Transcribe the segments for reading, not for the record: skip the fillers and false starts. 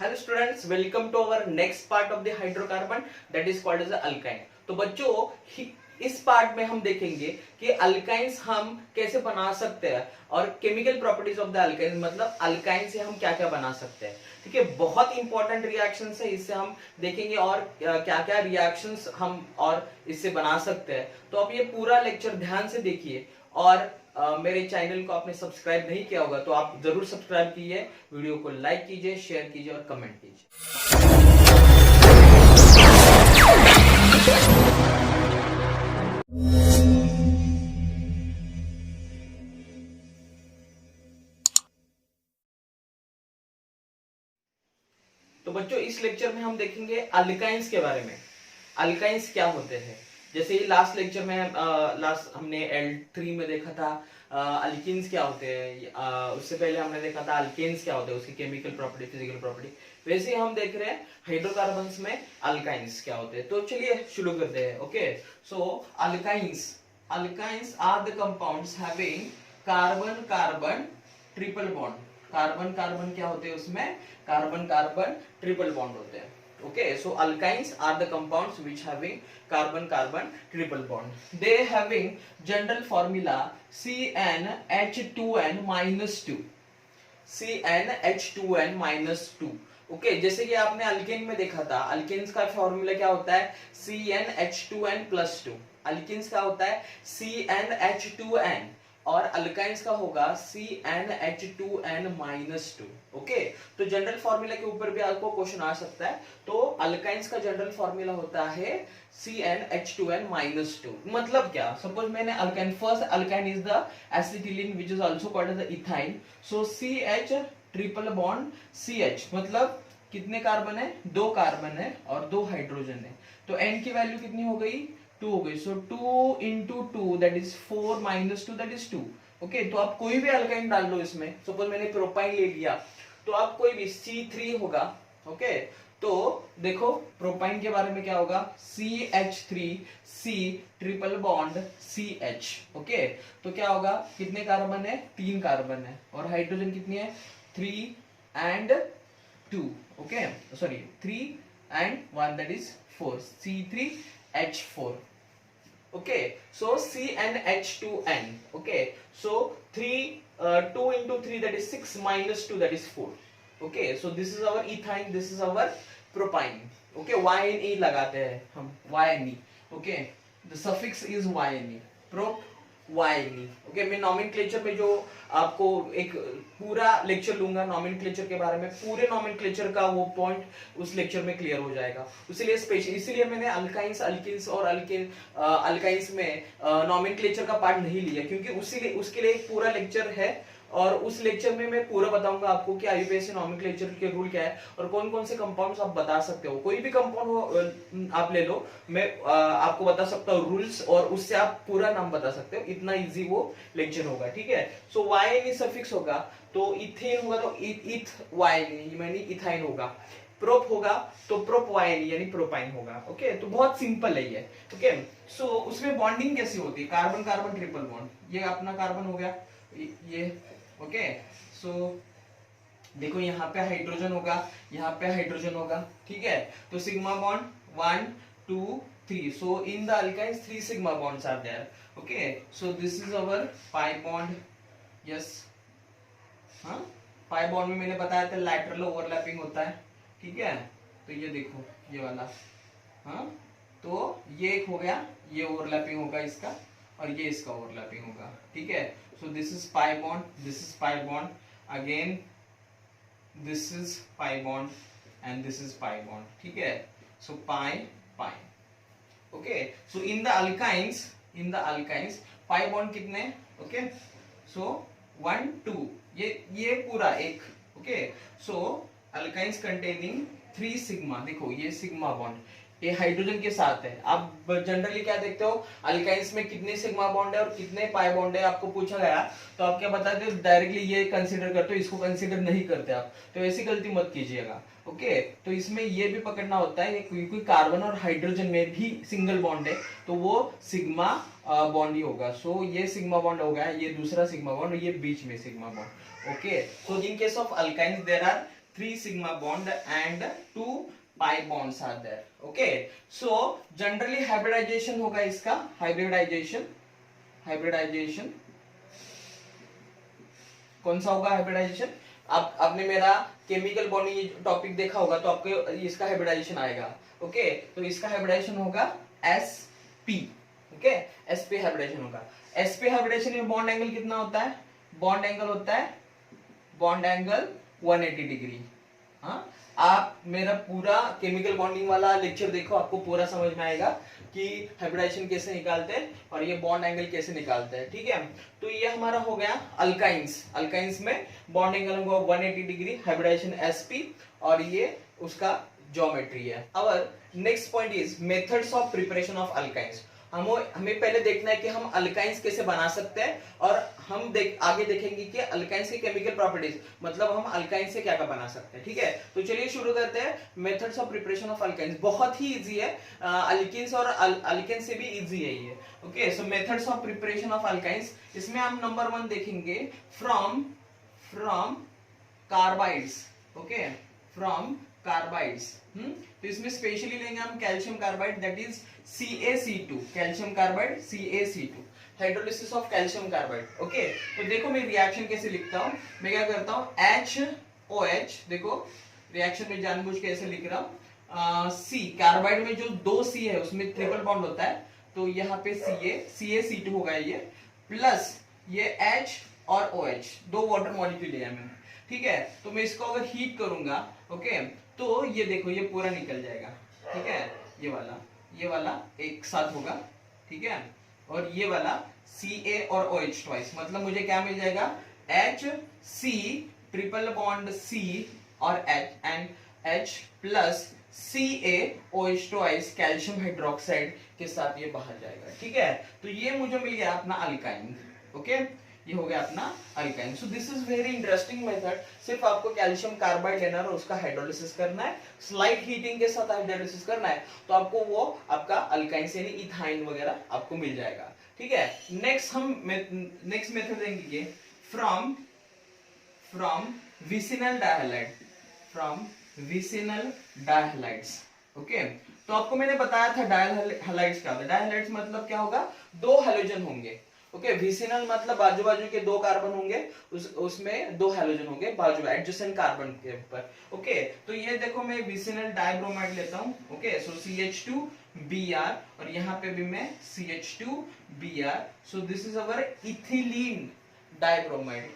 Hello students, welcome to our next part of the hydrocarbon that is called as alkyne. तो बच्चों, इस part में हम देखेंगे कि अल्काइंस हम कैसे बना सकते हैं और chemical properties of the alkyne, मतलब अल्काइन से हम क्या क्या बना सकते हैं। ठीक है, बहुत इंपॉर्टेंट रिएक्शंस है, इससे हम देखेंगे और क्या क्या रिएक्शंस हम और इससे बना सकते हैं। तो आप ये पूरा लेक्चर ध्यान से देखिए और मेरे चैनल को आपने सब्सक्राइब नहीं किया होगा तो आप जरूर सब्सक्राइब कीजिए, वीडियो को लाइक कीजिए, शेयर कीजिए और कमेंट कीजिए। तो बच्चों, इस लेक्चर में हम देखेंगे अल्काइंस के बारे में। अल्काइंस क्या होते हैं, जैसे ये लास्ट लेक्चर में लास्ट हमने L3 में देखा था अल्किन्स क्या होते हैं, उससे पहले हमने देखा था अल्केन्स क्या होते हैं, उसकी केमिकल प्रॉपर्टी, फिजिकल प्रॉपर्टी। वैसे ही हम देख रहे हैं हाइड्रोकार्बन्स में अल्काइंस क्या होते हैं। तो चलिए शुरू करते हैं। Okay, so alkynes are the compounds having carbon carbon triple bond. Carbon carbon क्या होते हैं, उसमें कार्बन कार्बन ट्रिपल बॉन्ड होते हैं। Okay, so alkynes are the compounds which having carbon carbon triple bond. They having general formula CnH2n minus 2. CnH2n minus 2. Okay, जैसे कि आपने alkane में देखा था, अल्केन्स का फॉर्मूला क्या होता है, CnH2n plus 2। अल्केन्स का होता है CnH2n और अल्काइंस का होगा CnH2n minus 2। ओके, तो जनरल फॉर्मूला के ऊपर भी आपको क्वेश्चन आ सकता है। तो अल्काइंस का जनरल फॉर्मूला होता है CnH2n minus 2। मतलब क्या, सपोज मैंने alkyne, first alkyne is the acetylene which is also called as the ethyne. So CH triple bond CH, मतलब कितने कार्बन है, 2 कार्बन है और 2 हाइड्रोजन है। तो N की वैल्यू कितनी हो गई, 2 हो गई। सो 2 into 2 that is 4 minus 2 that is 2। Okay, तो आप कोई भी अल्काइन डाल लो इसमें, सपोज मैंने प्रोपाइन ले लिया तो आप कोई भी C3 होगा। ओके, तो देखो प्रोपाइन के बारे में क्या होगा, CH3C triple bond CH। Okay, तो क्या होगा, कितने कार्बन है, 3 कार्बन है और हाइड्रोजन कितनी है, 3 and 2। Okay, sorry 3 and 1 that is 4, C3H4। okay, so CnH2n। okay, so 2 into 3 that is 6 minus 2 that is 4। okay, so this is our ethine, this is our propine। okay, YNE लगाते हैं हम, YNE। okay, the suffix is YNE, prop YNE। okay, मैं nomenclature में जो आपको एक पूरा lecture लूंगा नॉमेनक्लेचर के बारे में, पूरे नॉमेनक्लेचर का वो पॉइंट उस लेक्चर में क्लियर हो जाएगा। इसलिए स्पेशल, इसीलिए मैंने अल्काइंस, अल्किन्स और अल्काइंस में नॉमेनक्लेचर का पार्ट नहीं लिया, क्योंकि उसके लिए एक पूरा लेक्चर है और उस लेक्चर में मैं पूरा बताऊंगा आपको कि आईयूपीएससी नॉमेनक्लेचर के रूल क्या है और कौन कौन से कंपाउंड्स आप बता सकते हो। कोई भी कंपाउंड हो आप ले लो, मैं आपको बता सकता हूँ रूल्स और उससे आप पूरा नाम बता सकते हो, इतना इजी वो लेक्चर होगा। ठीक है, सो YNE सफिक्स होगा तो इथेन होगा तो इथ YNE यानी इथाइन होगा। प्रोप होगा तो प्रोप YNE यानी प्रोपाइन होगा। ओके, तो बहुत सिंपल है ये। ओके, सो उसमें बॉन्डिंग कैसी होती है, कार्बन कार्बन ट्रिपल बॉन्ड, ये अपना कार्बन हो गया ये। ओके, सो देखो यहाँ पे हाइड्रोजन होगा, यहाँ पे हाइड्रोजन होगा। ठीक है, तो sigma bond 1 2 3। So in the alkynes 3 sigma bonds are there. Okay, so this is our pi bond. Yes, हाँ, पाई बॉन्ड में मैंने बताया था लैटरल ओवरलैपिंग होता है। ठीक है, तो ये देखो ये वाला, हाँ, तो ये एक हो गया, ये ओवरलैपिंग होगा इसका और ये इसका ओवरलैपिंग होगा। ठीक है, so this is pi bond, this is pi bond, again this is pi bond and this is pi bond। ठीक है, so pi pi। okay, so in the alkynes pi bond कितने, okay, so 1 2, ये पूरा एक। okay, so alkynes containing 3 sigma, देखो ये sigma bond, ये hydrogen के साथ है। आप जनरली क्या देखते हो, अल्काइंस में कितने सिग्मा बॉन्ड है और कितने पाई बॉन्ड है, आपको पूछा गया तो आप क्या बताते हो, डायरेक्टली ये कंसीडर करते हो, इसको कंसीडर नहीं करते आप, तो ऐसी गलती मत कीजिएगा। ओके, तो इसमें ये भी पकड़ना होता है, कोई कार्बन और हाइड्रोजन में भी सिंगल बॉन्ड है तो वो सिग्मा बॉन्ड ही होगा। सो ये सिग्मा बॉन्ड हो गया, ये दूसरा सिग्मा बॉन्ड, ये बीच में sigma bond. Okay, so in case of alkynes there are 3 sigma bond and 2 pi bonds are there. Okay, so generally hybridization होगा इसका, हाइब्रिडाइजेशन कौन सा होगा हाइब्रिडाइजेशन? आपने मेरा केमिकल बॉन्डिंग टॉपिक देखा होगा तो आपको इसका हाइब्रिडाइजेशन आएगा. ओके, तो इसका हाइब्रिडाइजेशन होगा sp. ओके, sp हाइब्रिडाइजेशन होगा. sp हाइब्रिडेशन में बॉन्ड एंगल कितना होता है? बॉन्ड एंगल होता है 180 डिग्री. हाँ, आप मेरा पूरा केमिकल बॉन्डिंग वाला लेक्चर देखो, आपको पूरा समझ में आएगा कि हाइब्रिडाइजेशन कैसे निकालते हैं और ये बॉन्ड एंगल कैसे निकालते हैं. ठीक है, तो ये हमारा हो गया अल्काइंस में बॉन्ड एंगल होगा 180 डिग्री, हाइब्रिडाइजेशन sp, और ये उसका ज्योमेट्री है. Our next point is methods of preparation of alkynes. हमें पहले देखना है कि हम अल्काइंस कैसे बना सकते हैं, और हम आगे देखेंगे कि अल्काइंस की केमिकल प्रॉपर्टीज, मतलब हम अल्काइंस से क्या क्या बना सकते हैं. ठीक है, तो चलिए शुरू करते हैं. Methods of preparation of alkynes बहुत ही इजी है, अल्किन्स और अल्केन्स से भी इजी है ये. Okay, so methods of preparation of alkynes, इसमें हम नंबर 1 देखेंगे from carbides. Okay, from carbides. तो इसमें स्पेशली लेंगे हम calcium carbide, that is CaC2, calcium carbide CaC2, hydrolysis of calcium carbide. Okay, तो देखो मैं रिएक्शन कैसे लिखता हूं. मैं क्या करता हूं, HOH, देखो रिएक्शन में जानबूझ के ऐसे लिख रहा हूं. C कार्बाइड में जो 2 C है उसमें ट्रिपल बॉन्ड होता है, तो यहाँ पे CaC2 होगा ये, प्लस ये H और OH, 2 वाटर मॉलिक्यूल लिया मैंने. ठीक है, तो मैं इसको अगर हीट करूंगा, ओके, तो ये देखो ये पूरा निकल जाएगा. ठीक है, ये वाला एक साथ होगा. ठीक है, और ये वाला Ca और OH ट्वाइस, मतलब मुझे क्या मिल जाएगा, HC ट्रिपल बॉन्ड C और H and H plus CaOH twice calcium hydroxide के साथ ये बाहर जाएगा. ठीक है, तो ये मुझे मिल गया अपना अल्काइन. ओके, ये हो गया अपना alkyne. So this is very interesting method. सिर्फ आपको कैल्शियम कार्बाइड लेना है और उसका हाइड्रोलिसिस करना है, स्लाइट हीटिंग के साथ हाइड्रोलिसिस करना है, तो आपको वो आपका अल्काइन यानी इथाइन वगैरह आपको मिल जाएगा. ठीक है, नेक्स्ट मेथड देंगे फ्रॉम विसिनल डायहलाइड्स. ओके, तो आपको मैंने बताया था डायहलाइड्स क्या होता है. डायहलाइड्स मतलब क्या होगा, 2 हैलोजन होंगे. ओके, विसिनल मतलब बाजू बाजू के 2 कार्बन होंगे, उसमें 2 हैलोजन होंगे बाजू एडजेसेंट कार्बन के ऊपर. ओके, तो ये देखो मैं विसिनल डाइब्रोमाइड लेता हूं. ओके, सो CH2Br, और यहाँ पे भी मैं CH2Br. So this is our ethylene dibromide.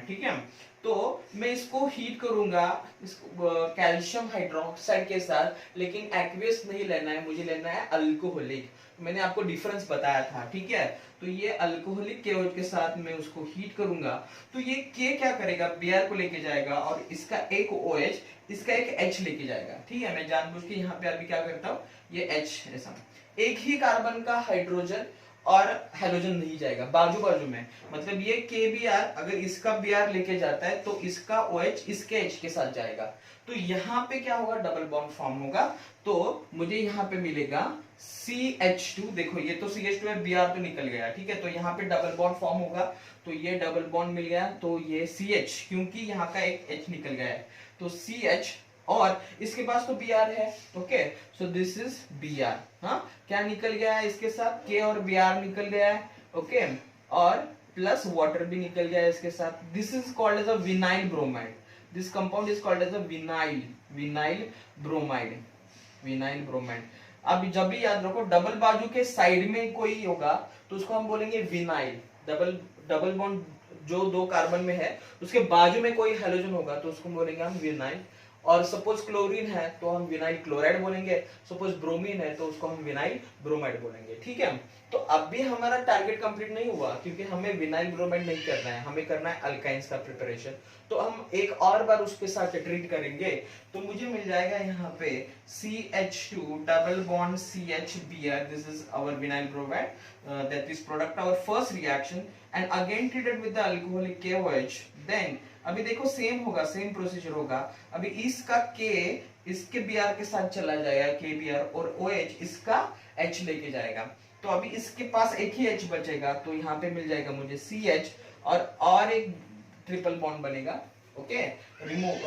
ठीक है, तो मैं इसको हीट करूंगा इसको कैल्शियम हाइड्रोक्साइड के साथ, लेकिन एक्वियस नहीं लेना है, मुझे लेना है अल्कोहलिक. मैंने आपको डिफरेंस बताया था. ठीक है, तो ये अल्कोहलिक KOH के साथ मैं उसको हीट करूंगा, तो ये K क्या करेगा, Br को लेके जाएगा और इसका एक OH, इसका एक H लेके जाएगा. ठीक है, मैं जानबूझ के यहाँ पे अभी क्या करता हूँ, ये H ऐसा, एक ही कार्बन का हाइड्रोजन और हैलोजन नहीं जाएगा बाजू बाजू में, मतलब ये KBr अगर इसका Br लेके जाता है तो इसका OH इसके H के साथ जाएगा, तो यहाँ पे क्या होगा, डबल बॉन्ड फॉर्म होगा. तो मुझे यहाँ पे मिलेगा CH2, देखो ये तो CH2 है, Br तो निकल गया. ठीक है, तो यहाँ पे डबल बॉन्ड फॉर्म होगा, तो ये डबल बॉन्ड मिल गया, तो ये CH, क्योंकि यहाँ का एक H निकल गया है, तो CH, और इसके पास तो Br है. Okay, so this is Br. हाँ, क्या निकल गया है इसके साथ, K और Br निकल गया है. ओके, और प्लस वाटर भी निकल गया है इसके साथ. This is called as a vinyl bromide. This compound is called as a vinyl bromide. अब जब भी याद रखो, डबल बाजू के साइड में कोई होगा तो उसको हम बोलेंगे विनाइल. डबल बॉन्ड जो 2 कार्बन में है उसके बाजू में कोई हैलोजन होगा तो उसको बोलेंगे हम विनाइल. और सपोज क्लोरीन है तो हम विनाइल क्लोराइड बोलेंगे, सपोज ब्रोमीन है तो उसको हम विनाइल ब्रोमाइड बोलेंगे. ठीक है, तो अब भी हमारा टारगेट कंप्लीट नहीं हुआ, क्योंकि हमें विनाइल ब्रोमाइड नहीं करना है, हमें करना है अल्काइंस का प्रिपरेशन. तो हम एक और बार उसके साथ ट्रीट करेंगे, तो मुझे मिल जाएगा यहाँ पे CH2 double bond CHBr. This is our vinyl bromide, that is product our first reaction, and again treated with the alcoholic KOH. Then अभी देखो सेम होगा, सेम प्रोसीजर होगा. अभी इसका K इसके Br के साथ चला जाएगा, KBr, और OH इसका H लेके जाएगा. तो अभी इसके पास एक ही H बचेगा, तो यहाँ पे मिल जाएगा मुझे CH, और एक ट्रिपल बॉन्ड बनेगा. ओके, रिमूव,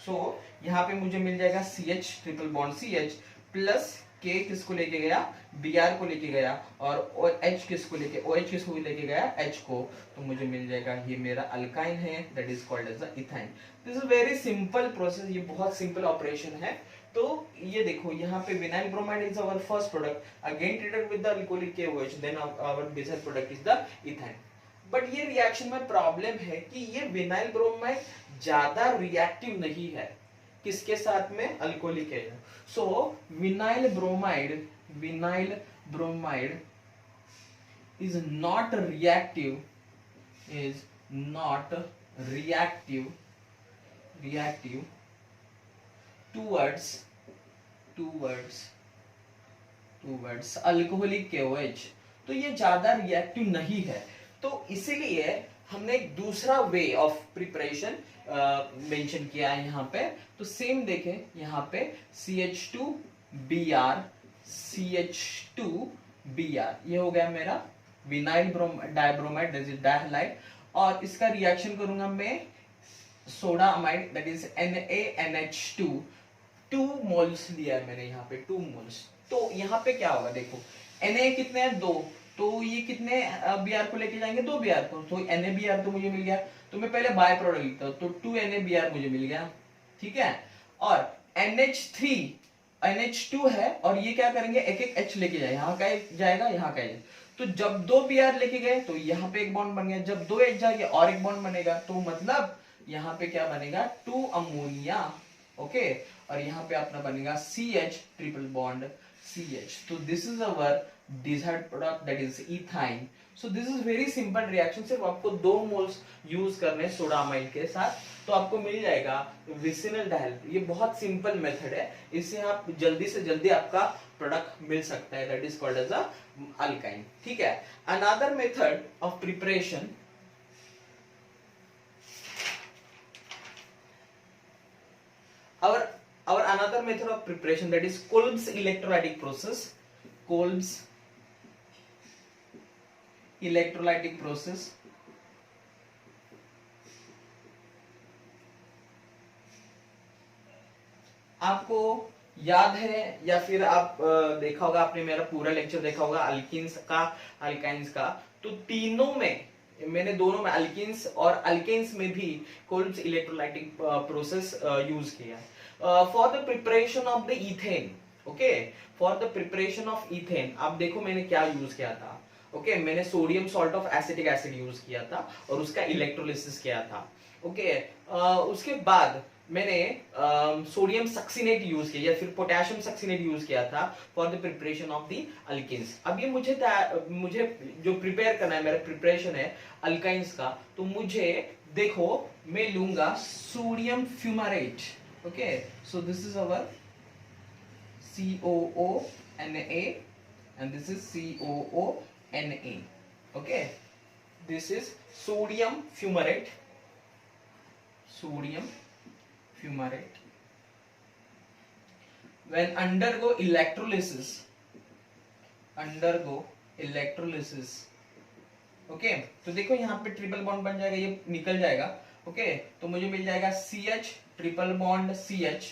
सो यहाँ पे मुझे मिल जाएगा CH triple bond CH plus K किसको लेके गया, Br को लेके गया, और H किसको लेके, OH किसको लेके गया, H को, तो मुझे मिल जाएगा ये मेरा अल्काइन है, that is called as the ethyne. This is very simple process, ये बहुत सिंपल ऑपरेशन है। तो ये देखो यहाँ पे vinyl bromide is our first product, again treated with the alcoholic KOH, then our basic product is the ethyne. But ये reaction में प्रॉब्लम है कि ये विनाइल ब्रोमाइड ज्यादा रिएक्टिव नहीं है, किसके साथ में, alcoholic agent. So vinyl bromide is not reactive, is not reactive towards alcoholic KOH, तो ये ज्यादा रिएक्टिव नहीं है। तो इसीलिए हमने एक दूसरा वे ऑफ प्रिपरेशन मेंशन किया है यहाँ पे। तो सेम देखें यहाँ पे CH2Br, ये हो गया मेरा विनाइल डाइब्रोमाइड, डाइहलाइड, और इसका रिएक्शन करूंगा मैं soda amide, that is NaNH2, 2 moles लिया है मैंने यहाँ पे, 2 मोल्स। तो यहाँ पे क्या होगा, देखो Na कितने हैं, 2, तो ये कितने Br को लेके जाएंगे, 2 Br को, तो NaBr तो मुझे मिल गया। तो मैं पहले बाय प्रोडक्ट लिखता हूं, तो 2 NaBr मुझे मिल गया, ठीक है। और NH3 NH2 है, और ये क्या करेंगे, एक एक H लेके जाए, यहाँ का जाएगा, यहाँ का जाएगा। तो जब 2 Br लेके गए तो यहाँ पे एक बॉन्ड बन गया, जब 2 H जाएंगे और एक बॉन्ड बनेगा, तो मतलब यहाँ पे क्या बनेगा, 2 अमोनिया, ओके। और यहाँ पे अपना बनेगा CH ट्रिपल बॉन्ड CH। तो this is our desired product, that is ethyne. So this is very simple reaction, सिर्फ आपको 2 मोल्स यूज करने सोडा अमाइड के साथ, तो आपको मिल जाएगा विसिनल डायल। ये बहुत सिंपल मेथड है, इससे आप जल्दी से जल्दी आपका प्रोडक्ट मिल सकता है, that is called as a alkyne, ठीक है। Another method of preparation, our another method of preparation, that is Kolb's electrolytic process. Kolb's electrolytic process, आपको याद है या फिर आप देखा होगा, आपने मेरा पूरा लेक्चर देखा होगा अल्किन्स का, अल्काइंस का, तो तीनों में मैंने दोनों में, अल्किन्स और अल्केन्स में भी कोल्ब्स इलेक्ट्रोलाइटिक प्रोसेस यूज किया for the preparation of the ethane, okay. For the preparation of ethane आप देखो मैंने क्या यूज किया था, ओके। मैंने sodium salt of acetic acid use किया था और उसका इलेक्ट्रोलिसिस किया था, ओके। उसके बाद मैंने सोडियम सक्सिनेट यूज किया या फिर पोटेशियम सक्सिनेट यूज किया था for the preparation of the alkynes. अब ये मुझे जो प्रिपेयर करना है, मेरा प्रिपरेशन है अल्काइंस का, तो मुझे देखो मैं लूंगा sodium fumarate, okay. So this is our COONA and this is COONA, okay. This is sodium fumarate, when undergo electrolysis, okay. तो देखो यहाँ पे ट्रिपल बॉन्ड बन जाएगा, ये निकल जाएगा, ओके। तो मुझे मिल जाएगा CH triple bond CH,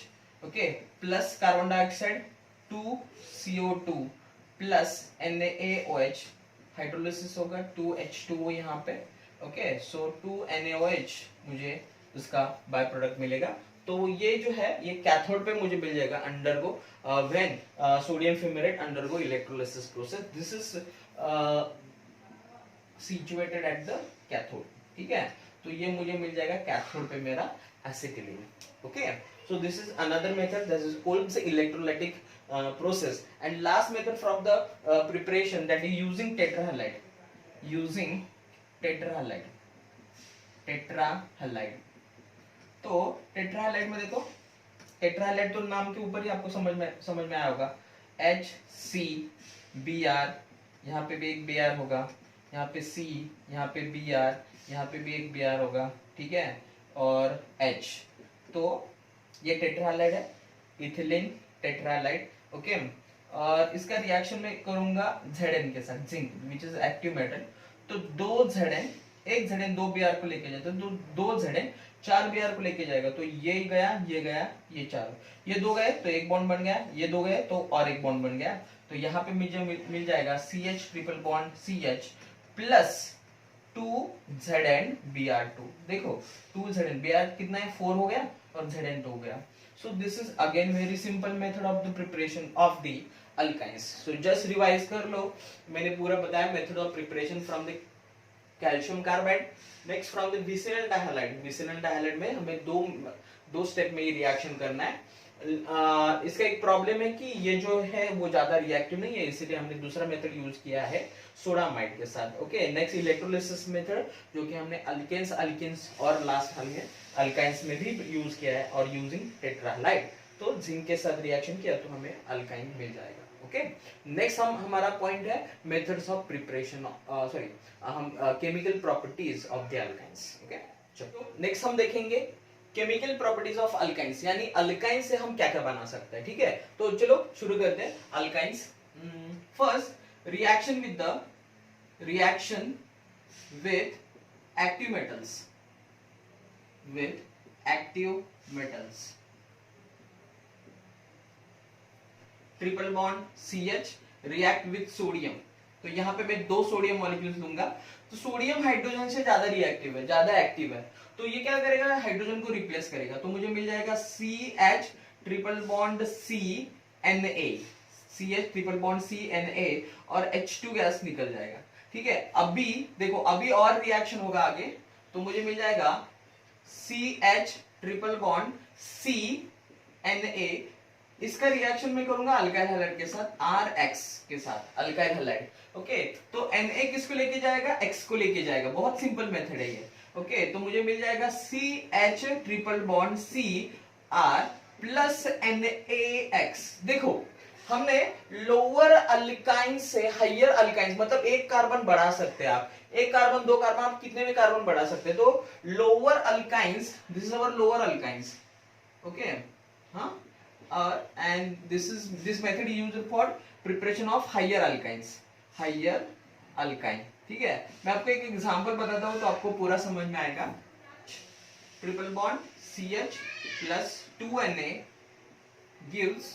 okay, plus carbon dioxide 2 CO2 plus NaOH, hydrolysis होगा 2H2O यहाँ पे, ओके। सो 2 NaOH मुझे उसका बाय प्रोडक्ट मिलेगा। तो ये जो है ये कैथोड पे मुझे मिल जाएगा undergo when sodium fumarate undergo electrolysis process, this is situated at the cathode, ठीक है। तो ये मुझे मिल जाएगा कैथोड पे मेरा acetylene, okay. So this is another method, this is called electrolytic process. And last method from the preparation, that is using tetrahalide, तो टेट्राहालाइड में देखो, टेट्राहालाइड तो नाम के ऊपर ही आपको समझ में आया होगा, HCBr, यहाँ पे भी एक Br होगा, यहाँ पे C, यहाँ पे Br, यहाँ पे भी एक Br होगा, ठीक है, और H। तो ये टेट्राहालाइड है, इथिलीन टेट्राहालाइड, ओके। और इसका रिएक्शन में करूंगा Zn के साथ, zinc which is active metal, तो 2 Zn एक Zn 2 Br को लेके जाता है, तो 2 Zn 4 Br को लेके जाएगा, तो ये गया, ये गया, ये 4, ये 2 गए तो एक बॉन्ड बन गया, ये 2 गए तो और एक बॉन्ड बन गया। तो यहाँ पे मुझे मिल जाएगा CH triple bond CH plus 2Zn Br2। देखो 2Zn Br कितना है, 4 हो गया और Zn 2 हो गया। So this is again very simple method of the preparation of the alkynes. So just revise कर लो, मैंने पूरा बताया method of preparation from the calcium carbide, next from the vicinal dihalide। vicinal dihalide में हमें दो step में ये reaction करना है। इसका एक प्रॉब्लम है कि ये जो है वो ज्यादा रिएक्टिव नहीं है, इसीलिए हमने दूसरा मेथड यूज किया है सोडामाइड के साथ। ओके, नेक्स्ट इलेक्ट्रोलिसिस मेथड जो कि हमने अल्केन्स अल्किन्स और लास्ट हाल में अल्काइंस में भी यूज किया है और यूजिंग टेट्राहाइड। तो जिंक के साथ रिएक्शन किया तो हमें अल्काइन मिल जाएगा। ओके, नेक्स्ट हमारा पॉइंट है मेथड्स ऑफ प्रिपरेशन, सॉरी हम chemical properties of the alkynes. Okay, चलो नेक्स्ट हम देखेंगे केमिकल प्रॉपर्टीज ऑफ अल्काइंस, यानी अल्काइन से हम क्या क्या बना सकते हैं। ठीक है, तो चलो शुरू करते हैं alkynes. First reaction with active metals, triple bond CH react with sodium. तो यहाँ पे मैं 2 सोडियम मॉलिक्यूल्स लूंगा, तो सोडियम हाइड्रोजन से ज्यादा रिएक्टिव है, ज्यादा एक्टिव है, तो ये क्या करेगा, हाइड्रोजन को रिप्लेस करेगा। तो मुझे मिल जाएगा CH triple bond CNA, CH triple bond CNA और H2 गैस निकल जाएगा। ठीक है, अभी देखो अभी और रिएक्शन होगा आगे, तो मुझे मिल जाएगा CH ट्रिपल बॉन्ड CNA। इसका रिएक्शन मैं करूंगा अल्काइल हैलाइड के साथ, RX के साथ अल्काइल हैलाइड। ओके, तो Na किसको लेके जाएगा, X को लेके जाएगा। बहुत सिंपल मेथड है ये। ओके, तो मुझे मिल जाएगा CH triple bond CR plus NaX। देखो हमने लोअर अल्काइन से हायर अल्काइन, मतलब एक कार्बन बढ़ा सकते हैं आप, एक कार्बन 2 कार्बन, आप कितने भी कार्बन बढ़ा सकते हैं। तो lower alkynes, this is our lower alkynes. Okay, हाँ, and this method used for preparation of higher alkynes, higher alkyne। ठीक है, मैं आपको एक एग्जांपल बताता हूं तो आपको पूरा समझ में आएगा। Triple bond CH plus 2Na gives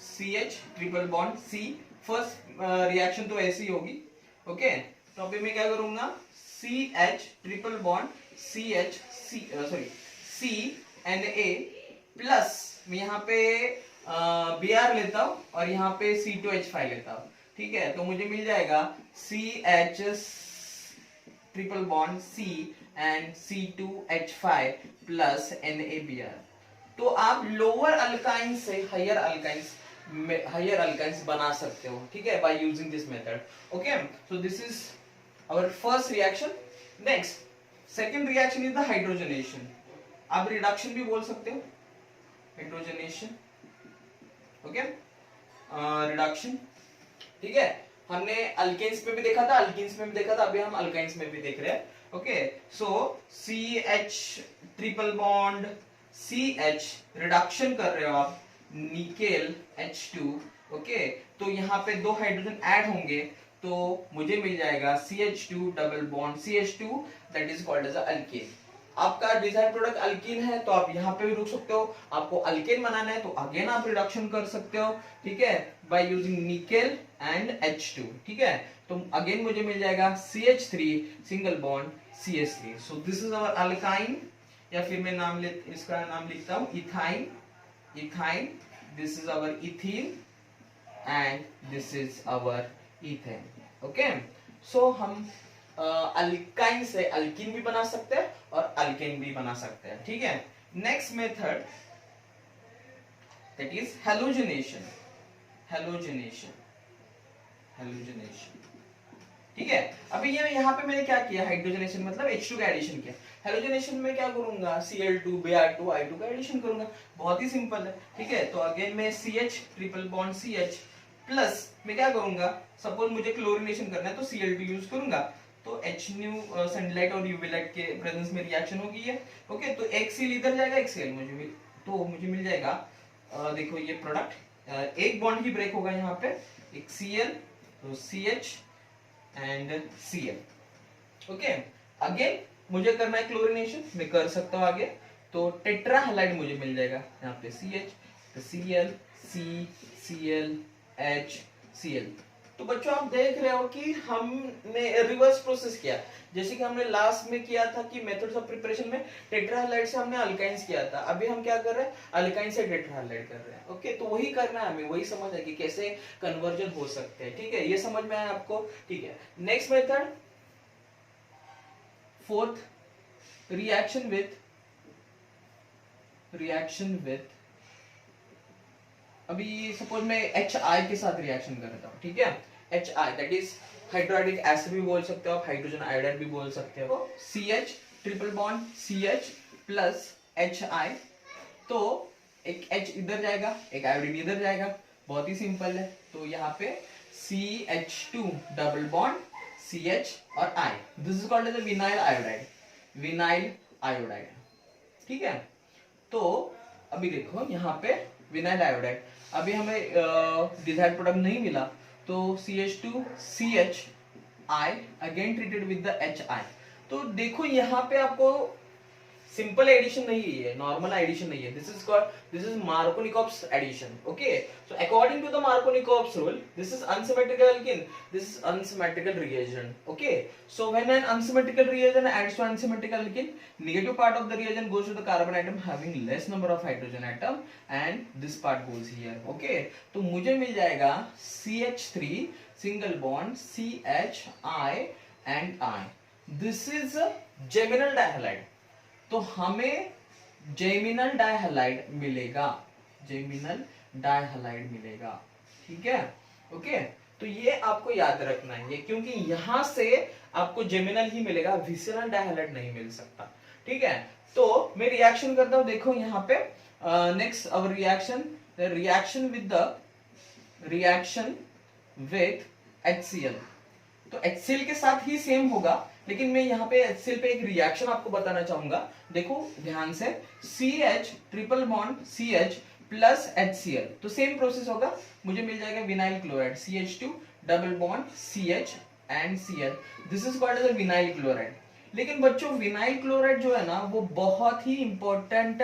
CH triple bond C। First reaction तो ऐसी होगी। ओके, तो अभी मैं क्या करूंगा, CH triple bond CH CNA plus मैं यहाँ पे Br लेता हूं और यहाँ पे C2H5 लेता हूं। ठीक है, तो मुझे मिल जाएगा CH triple bond C and C2H5 plus NaBr। तो आप लोअर अल्काइन से हायर अल्काइंस बना सकते हो। ठीक है, by using this method. Okay, so this is our first reaction. Next second reaction is the hydrogenation. आप रिडक्शन भी बोल सकते हो, हाइड्रोजनेशन। Okay, reduction. ठीक है, हमने अल्केन्स में भी देखा था, अल्कीन्स में भी देखा था, अभी हम अल्काइंस में भी देख रहे हैं। ओके, सो CH triple bond CH reduction कर रहे हो आप, निकेल H2। ओके, तो यहाँ पे 2 हाइड्रोजन ऐड होंगे, तो मुझे मिल जाएगा CH2 double bond CH2, that is called as alkene. आपका डिजायर प्रोडक्ट अल्कीन है तो आप यहाँ पे भी रुक सकते हो, आपको अल्केन बनाना है तो अगेन आप रिडक्शन कर सकते हो। ठीक है, by using nickel and H2। ठीक है, तो अगेन मुझे मिल जाएगा CH3 single bond CH3। So this is our alkyne, या फिर मैं इसका नाम लिखता हूं ethyne. This is our ethene and this is our ethane. Okay, so हम अल्काइन से अल्कीन भी बना सकते हैं और अल्केन भी बना सकते हैं। ठीक है, next method that is halogenation. ठीक है, अभी ये यहाँ पे मैंने क्या किया, हाइड्रोजनेशन मतलब H2 का एडिशन किया। हैलोजनेशन में क्या करूंगा, Cl2 Br2 I2 का एडिशन करूंगा। बहुत ही सिंपल है। ठीक है, तो अगेन मैं CH triple bond CH plus मैं क्या करूंगा, सपोज मुझे क्लोरिनेशन करना है तो Cl2 यूज करूंगा, तो HNu सनलाइट और यूवी लाइट के प्रेजेंस में रिएक्शन होगी है। ओके, तो एक Cl इधर जाएगा, एक Cl मुझे मिल जाएगा। देखो ये प्रोडक्ट, एक बॉन्ड ही ब्रेक होगा यहाँ पे, एक Cl, तो CH and Cl। Okay, again मुझे करना है क्लोरीनेशन, मैं कर सकता हूं आगे। तो टेट्रा हैलाइड मुझे मिल जाएगा यहाँ पे CH, तो Cl Cl HCl। तो बच्चों आप देख रहे हो कि हमने रिवर्स प्रोसेस किया, जैसे कि हमने लास्ट में किया था कि मेथड्स ऑफ प्रिपरेशन में टेट्रा हैलाइड से हमने अल्काइंस किया था, अभी हम क्या कर रहे हैं, अल्काइन से टेट्रा हैलाइड कर रहे हैं। ओके, तो वही करना है हमें, वही समझ है कि कैसे कन्वर्जन हो सकते हैं। ठीक है, ये समझ में आया आपको? ठीक है, next method, fourth, reaction with अभी सपोज मैं HI के साथ रिएक्शन कर रहा हूं, ठीक है, HI that is hydrochloric acid भी बोल सकते हो आप, हाइड्रोजन आयोडाइड भी बोल सकते हो। CH triple bond CH plus HI, तो एक H इधर जाएगा, एक आयोडीन इधर जाएगा, बहुत ही सिंपल है। तो यहाँ पे CH2 डबल बॉन्ड CH और I, this is called as vinyl iodide, vinyl iodide. ठीक है, तो अभी देखो यहाँ पे विनाइल आयोडाइड, अभी हमें डिजायर्ड प्रोडक्ट नहीं मिला, तो CH2 CH I again treated with the HI। तो देखो यहाँ पे आपको सिंपल एडिशन नहीं है, नॉर्मल एडिशन नहीं है, this is Markovnikov's addition. Okay, so according to the Markovnikov's rule, this is unsymmetrical alkene, this is unsymmetrical reagent. Okay, so when an unsymmetrical reagent adds to unsymmetrical alkene, negative part of the reagent goes to the carbon atom having less number of hydrogen atom and this part goes here. Okay, तो मुझे मिल जाएगा CH3 single bond CHI and I, this is a geminal dihalide, तो हमें geminal डाइहैलाइड मिलेगा, geminal डाइहैलाइड मिलेगा। ठीक है, ओके, तो ये आपको याद रखना है, क्योंकि यहां से आपको जेमिनल ही मिलेगा, विसरल डाइहैलाइड नहीं मिल सकता। ठीक है, तो मैं रिएक्शन करता हूं, देखो यहाँ पे next our reaction with HCl, तो HCl के साथ ही सेम होगा, लेकिन मैं यहाँ पे HCl पे एक रिएक्शन आपको बताना चाहूंगा। देखो ध्यान से, CH triple bond CH plus HCl, तो सेम प्रोसेस होगा, मुझे मिल जाएगा vinyl chloride CH2 double bond CH and Cl, this is called as vinyl chloride. लेकिन बच्चों विनाइल क्लोराइड जो है ना, वो बहुत ही इंपॉर्टेंट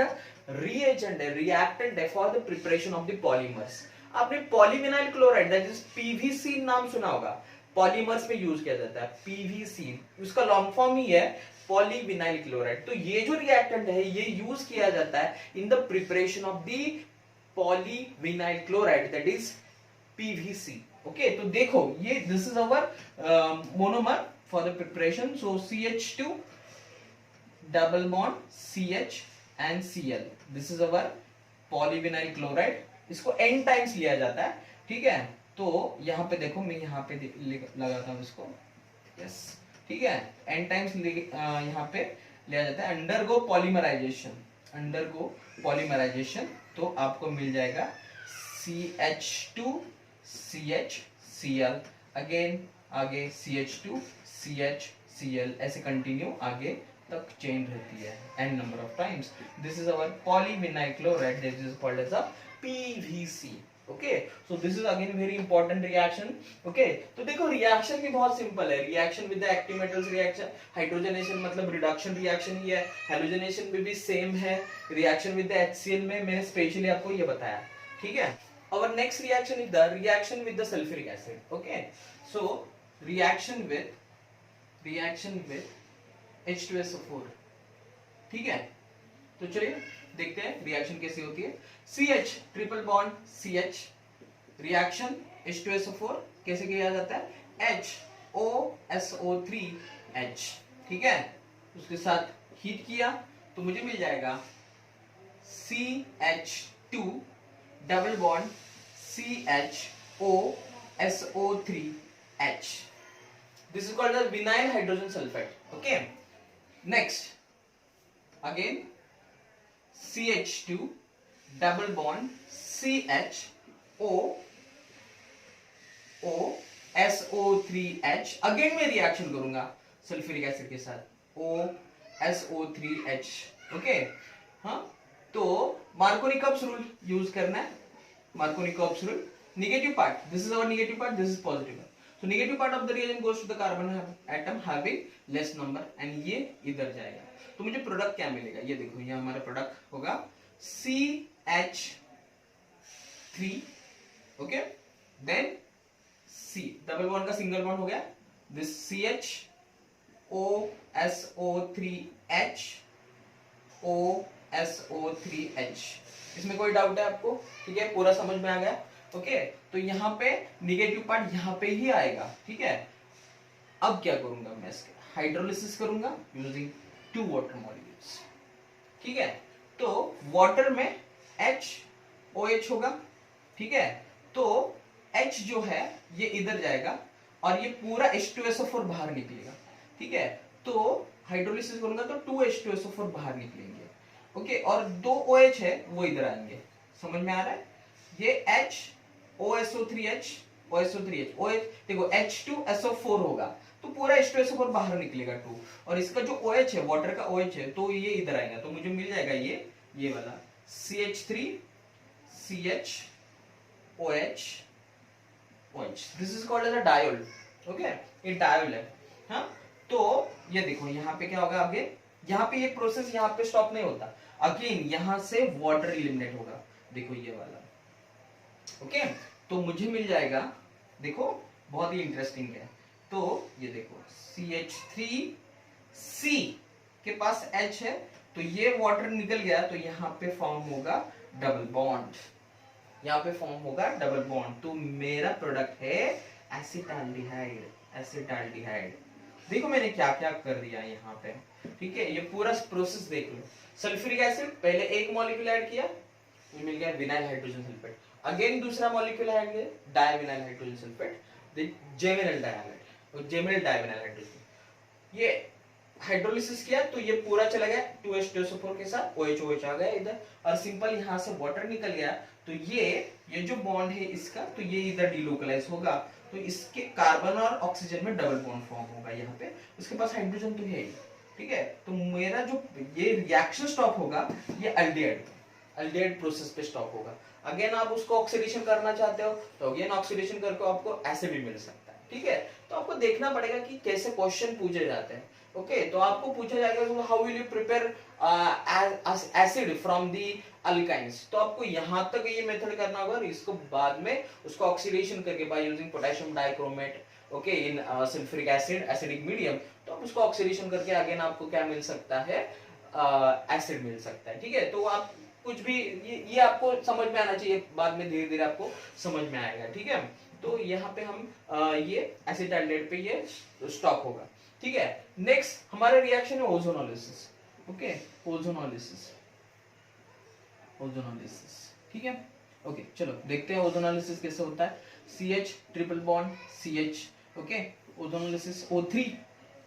रिएजेंट है, रिएक्टेंट है for the preparation of the polymers. आपने polyvinyl chloride that is PVC नाम सुना होगा, पॉलीमर्स में यूज किया जाता है PVC, उसका लॉन्ग फॉर्म ही है पॉलीविनाइल क्लोराइड। तो ये जो रिएक्टेंट है ये यूज किया जाता है in the preparation of the polyvinyl chloride that is PVC। Okay, तो देखो ये this is our monomer for the preparation, so CH2 double bond CH and Cl, this is our polyvinyl chloride, इसको n times लिया जाता है। ठीक है, तो यहाँ पे देखो, मैं यहाँ पे लगाता हूँ इसको, यस, ठीक है, n टाइम्स यहाँ पे लिया जाता है, अंडरगो पॉलीमराइजेशन, तो आपको मिल जाएगा CH2 CH Cl, अगेन आगे CH2 CH Cl, ऐसे कंटिन्यू आगे तक चेन रहती है n number of times. This is our polyvinyl chloride, this is called as a PVC। Okay, so this is again very important reaction. Okay, तो देखो reaction भी बहुत सिंपल है, reaction with the active metals reaction, hydrogenation मतलब reduction reaction ही है, halogenation में भी सेम है, रिएक्शन विद द HCl में मैंने स्पेशली आपको ये बताया। ठीक है, our next reaction is the reaction with the sulfuric acid. Okay, so reaction with H2SO4। ठीक है, तो चलिए देखते हैं रिएक्शन कैसे होती है। CH triple bond CH, reaction H2SO4 कैसे किया जाता है, HOSO3H। ठीक है, उसके साथ हीट किया तो मुझे मिल जाएगा CH2 double bond CHOSO3H, this is called as vinyl hydrogen sulfide. Okay, next again CH2 double bond CHOSO3H, again मैं रिएक्शन करूंगा सल्फ्यूरिक एसिड के साथ OSO3H। ओके, हाँ, तो मार्कोनी-कप्स रूल यूज करना है, Markovnikov's rule, negative part, this is our negative part, this is positive part, तो negative part of the reagent goes to the carbon atom having less number and ये इधर जाएगा। तो मुझे प्रोडक्ट क्या मिलेगा, ये देखो ये हमारा प्रोडक्ट होगा CH3, okay, then C double bond का सिंगल बॉन्ड हो गया, दिस CHOSO3H OSO3H। इसमें कोई डाउट है आपको? ठीक है, पूरा समझ में आ गया? ओके, तो यहाँ पे निगेटिव पार्ट यहाँ पे ही आएगा। ठीक है, अब क्या करूंगा मैं, इसके हाइड्रोलिसिस करूंगा यूजिंग 2 वाटर मॉलिक्यूल्स। ठीक है, तो वाटर में HOH होगा। ठीक है, तो H जो है ये इधर जाएगा और ये पूरा H2SO4 बाहर निकलेगा। ठीक है, तो हाइड्रोलिसिस करूंगा तो 2H2SO4 बाहर निकलेंगे। ओके, और 2 OH है वो इधर आएंगे। समझ में आ रहा है? ये H OSO3H OSO3H OH, देखो H2SO4 होगा तो पूरा H2SO4 बाहर निकलेगा 2, और इसका जो OH है वाटर का OH है तो ये इधर आएगा, तो मुझे मिल जाएगा ये वाला CH3 CH OH OH। This is called as a diol. Okay, ये डायोल है। हाँ, तो ये देखो यहाँ पे क्या होगा आगे, यहाँ पे ये प्रोसेस यहाँ पे स्टॉप नहीं होता, अगेन यहाँ से वाटर एलिमिनेट होगा। देखो ये वाला, ओके, तो मुझे मिल जाएगा, देखो बहुत ही इंटरेस्टिंग है। तो ये देखो CH3C के पास H है तो ये वाटर निकल गया, तो यहाँ पे फॉर्म होगा डबल बॉन्ड, यहाँ पे फॉर्म होगा डबल बॉन्ड। तो मेरा प्रोडक्ट है एसिटाल्डिहाइड। एसिटाल्डिहाइड, देखो मैंने क्या क्या कर दिया यहाँ पे। ठीक है, ये पूरा प्रोसेस देख लो। सल्फ्यूरिक एसिड पहले एक मॉलिक्यूल ऐड किया, ये मिल गया विनाइल हाइड्रोजन सल्फेट, अगेन दूसरा मॉलिक्यूल ऐड किया डायविनाइल हाइड्रोजन सल्फेट, जेमिनल डायहाइड और जेमिनल डायविनाइल हाइड्रोजन। ये हाइड्रोलिसिस किया तो ये पूरा चला गया 2H2SO4 के साथ, OH OH आ गया इधर, और सिंपल यहाँ से वाटर निकल गया। तो ये जो बॉन्ड है इसका, तो ये इधर डिलोकलाइज होगा, तो इसके कार्बन और ऑक्सीजन में डबल बॉन्ड फॉर्म होगा यहाँ पे, उसके पास हाइड्रोजन तो है ही। ठीक है, तो मेरा जो ये रिएक्शन स्टॉप होगा ये अल्डिहाइड प्रोसेस पे स्टॉप होगा। अगेन आप उसको ऑक्सीडेशन करना चाहते हो तो अगेन ऑक्सीडेशन करके आपको ऐसे भी मिल सकता है। ठीक है, तो आपको देखना पड़ेगा कि कैसे क्वेश्चन पूछे जाते हैं। ओके, तो आपको पूछा जाएगा how will you prepare acid from the alkynes, तो आपको यहां तक ये मेथड करना होगा, और इसको बाद में उसको ऑक्सीडेशन करके by using potassium dichromate, okay, in sulphuric acid acidic medium, तो आप उसको ऑक्सीडेशन करके अगेन आपको क्या मिल सकता है, एसिड मिल सकता है। ठीक है, तो आप कुछ भी ये आपको समझ में आना चाहिए, बाद में धीरे धीरे आपको समझ में आएगा। ठीक है, तो यहाँ पे हम ये एसिटाल्डिहाइड पे ये स्टॉप होगा। ठीक है, नेक्स्ट हमारा रिएक्शन है ओजोनोलिसिस। Okay, ozonolysis, ozonolysis. ठीक है, ओके, चलो देखते हैं ओजोनोलिसिस कैसे होता है। CH triple bond CH, okay, ozonolysis O3।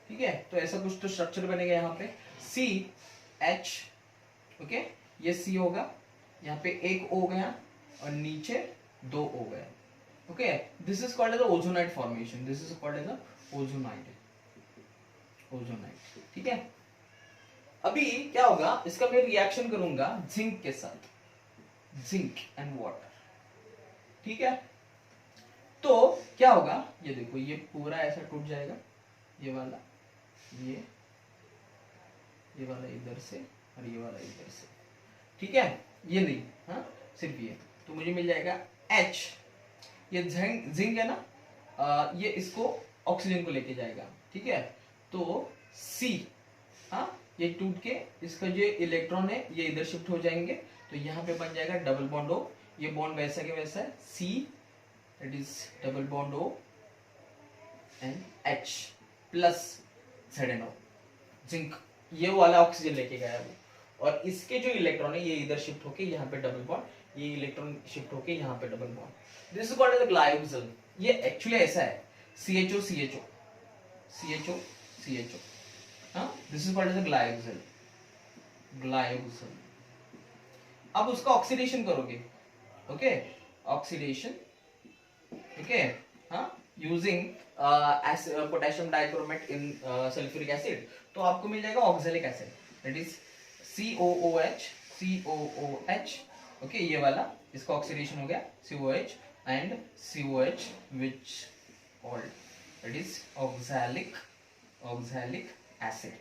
ठीक है, तो ऐसा कुछ तो स्ट्रक्चर बनेगा यहाँ पे CH, ओके, ये C होगा, यहाँ पे एक O गया और नीचे 2 O गया। Okay, this is called as ozonide formation, this is called as ozonide, ozonide. ठीक है, अभी क्या होगा, इसका मैं रिएक्शन करूंगा जिंक के साथ, जिंक एंड वाटर। ठीक है, तो क्या होगा, ये देखो ये पूरा ऐसा टूट जाएगा, ये वाला ये वाला इधर से और ये वाला इधर से। ठीक है, ये नहीं, हाँ सिर्फ ये, तो मुझे मिल जाएगा H, ये जिंक है ना, ये इसको ऑक्सीजन को लेके जाएगा। ठीक है, तो C, हाँ, ये टूट के इसका जो इलेक्ट्रॉन है ये इधर शिफ्ट हो जाएंगे, तो यहाँ पे बन जाएगा डबल बॉन्ड O, ये बॉन्ड वैसा के वैसा है C, that is double bond O and H plus ZnO, zinc ये वाला ऑक्सीजन लेके गया वो, और इसके जो इलेक्ट्रॉन है ये इधर शिफ्ट होके यहाँ पे डबल बॉन्ड, ये इलेक्ट्रॉन शिफ्ट होके यहाँ पे double bond, this is called as glycogen. ये एक्चुअली ऐसा है CHO CHO CHO CHO, हाँ, this is called as glycogen, glycogen. अब उसका ऑक्सीडेशन करोगे, ओके, ऑक्सीडेशन, ओके, हाँ, using potassium dichromate in sulphuric acid, तो आपको मिल जाएगा oxalic acid, that is COOH, COOH, okay, ये वाला, इसका ऑक्सीडेशन हो गया COH and COH, which called that is oxalic acid.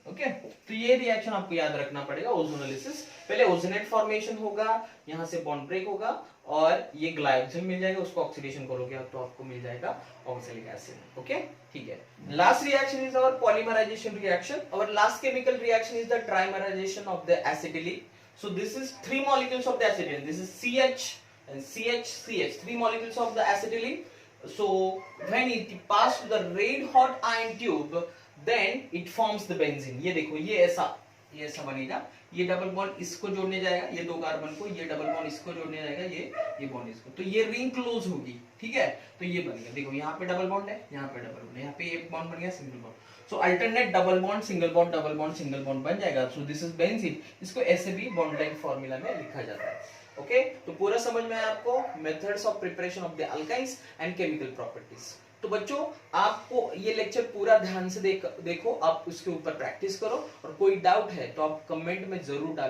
Okay, तो ये रिएक्शन आपको याद रखना पड़ेगा ओजोनोलिसिस। पहले ओजोनेट फॉर्मेशन होगा, यहां से बॉन्ड ब्रेक होगा और ये ग्लाइकोजन मिल जाएगा, उसको ऑक्सीडेशन करोगे तो आपको मिल जाएगा ऑक्सैलिक एसिड। ओके, ठीक है। Last reaction is our polymerisation reaction. Our last chemical reaction is the trimerisation of the acetylene. So this is three molecules of the acetylene. This is CH and CH, three molecules of the acetylene. So when it pass to the red hot iron tube, then it forms the benzene. ये देखो, ये ऐसा बनेगा, ये double bond इसको जोड़ने जाएगा, ये दो कार्बन को, ये डबल बॉन्ड इसको जोड़ने जाएगा, ये बॉन्ड इसको, तो ये रिंग क्लोज होगी, ठीक है। तो ये बनेगा, देखो यहाँ पे डबल बॉन्ड है, यहाँ पे डबल बॉन्ड, यहाँ पे एक बॉन्ड बन गया, single bond. So alternate double bond single bond double bond single bond बन जाएगा। So this is benzene. इसको ऐसे भी बॉन्ड लाइन फार्मूला में लिखा जाता है। ओके, तो पूरा समझ में आया आपको methods of preparation of the alkynes and chemical properties. तो बच्चों, आपको ये लेक्चर पूरा ध्यान से देखो, आप उसके ऊपर प्रैक्टिस करो और कोई डाउट है तो आप कमेंट में जरूर डालो।